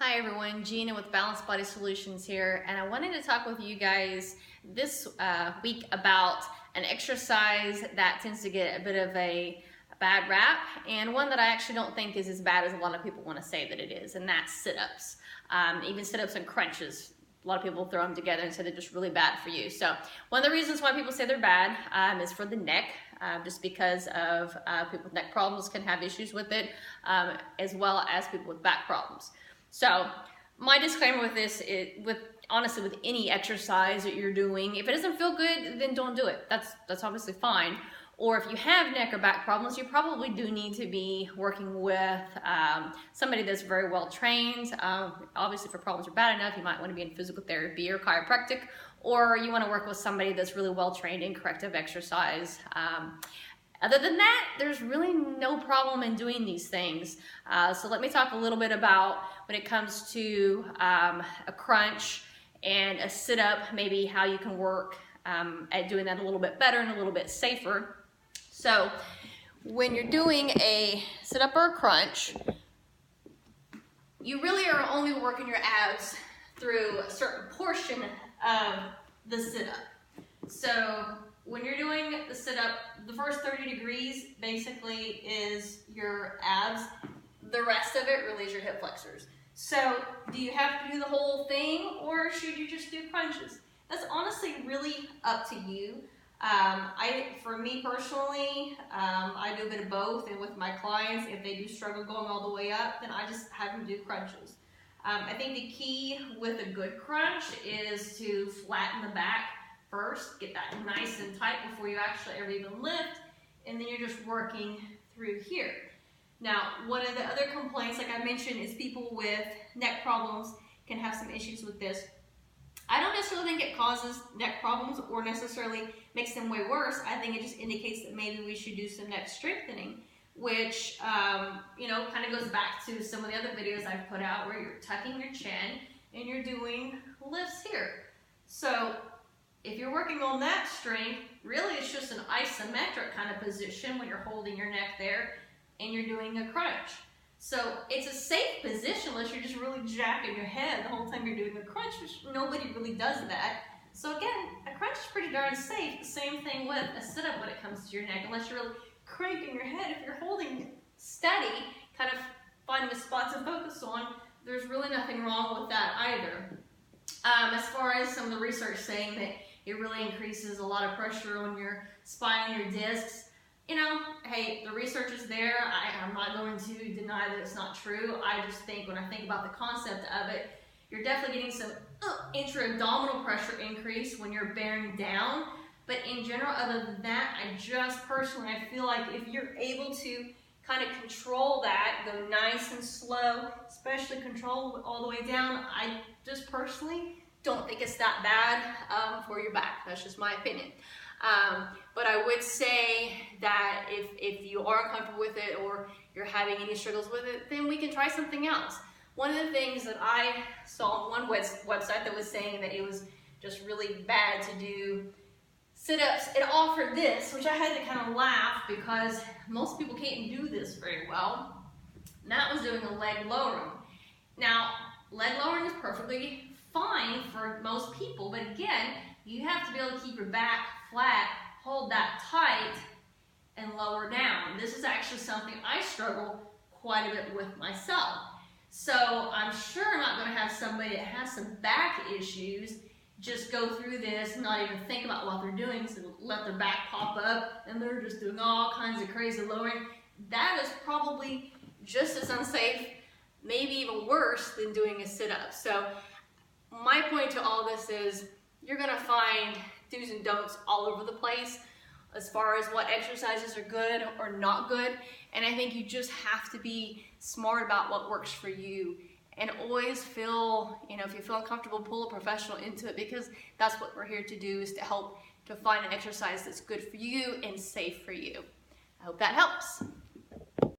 Hi everyone, Gina with Balanced Body Solutions here, and I wanted to talk with you guys this week about an exercise that tends to get a bit of a bad rap, and one that I actually don't think is as bad as a lot of people want to say that it is, and that's sit-ups. Even sit-ups and crunches. A lot of people throw them together and say they're just really bad for you. So one of the reasons why people say they're bad is for the neck, just because of people with neck problems can have issues with it, as well as people with back problems. So my disclaimer with this is, honestly, with any exercise that you're doing, if it doesn't feel good, then don't do it. That's obviously fine. Or if you have neck or back problems, you probably do need to be working with somebody that's very well trained. Obviously, if your problems are bad enough, you might want to be in physical therapy or chiropractic, or you want to work with somebody that's really well trained in corrective exercise. Other than that, there's really no problem in doing these things. So let me talk a little bit about when it comes to a crunch and a sit-up, maybe how you can work at doing that a little bit better and a little bit safer. So when you're doing a sit-up or a crunch, you really are only working your abs through a certain portion of the sit-up. So when you're doing the sit-up, the first 30 degrees basically is your abs. The rest of it really is your hip flexors. So do you have to do the whole thing, or should you just do crunches? That's honestly really up to you. For me personally, I do a bit of both, and with my clients, if they do struggle going all the way up, then I just have them do crunches. I think the key with a good crunch is to flatten the back first, get that nice and tight before you actually ever even lift, and then you're just working through here. Now, one of the other complaints, like I mentioned, is people with neck problems can have some issues with this. I don't necessarily think it causes neck problems or necessarily makes them way worse. I think it just indicates that maybe we should do some neck strengthening, which kind of goes back to some of the other videos I've put out where you're tucking your chin and you're doing lifts here. So if you're working on that strength, really it's just an isometric kind of position when you're holding your neck there and you're doing a crunch. So it's a safe position unless you're just really jacking your head the whole time you're doing a crunch, which nobody really does that. So again, a crunch is pretty darn safe. The same thing with a sit-up when it comes to your neck, unless you're really cranking your head. If you're holding steady, kind of finding a spot to focus on, there's really nothing wrong with that either. As far as some of the research saying that it really increases a lot of pressure on your spine and your discs, hey, the research is there. I'm not going to deny that it's not true. I just think when I think about the concept of it, you're definitely getting some intra-abdominal pressure increase when you're bearing down. But in general, other than that, I feel like if you're able to kind of control that, go nice and slow, especially control all the way down, I just personally don't think it's that bad for your back. That's just my opinion. But I would say that if you are uncomfortable with it or you're having any struggles with it, then we can try something else. One of the things that I saw on one website that was saying that it was just really bad to do sit-ups, it offered this, which I had to kind of laugh because most people can't do this very well. And that was doing a leg lowering. Now, leg lowering is perfectly fine for most people, but again, you have to be able to keep your back flat, hold that tight, and lower down. This is actually something I struggle quite a bit with myself. So I'm sure I'm not going to have somebody that has some back issues just go through this and not even think about what they're doing, so let their back pop up and they're just doing all kinds of crazy lowering. That is probably just as unsafe, maybe even worse than doing a sit-up. So my point to all this is you're going to find do's and don'ts all over the place as far as what exercises are good or not good. And I think you just have to be smart about what works for you. And always feel, if you feel uncomfortable, pull a professional into it, because that's what we're here to do, is to help to find an exercise that's good for you and safe for you. I hope that helps.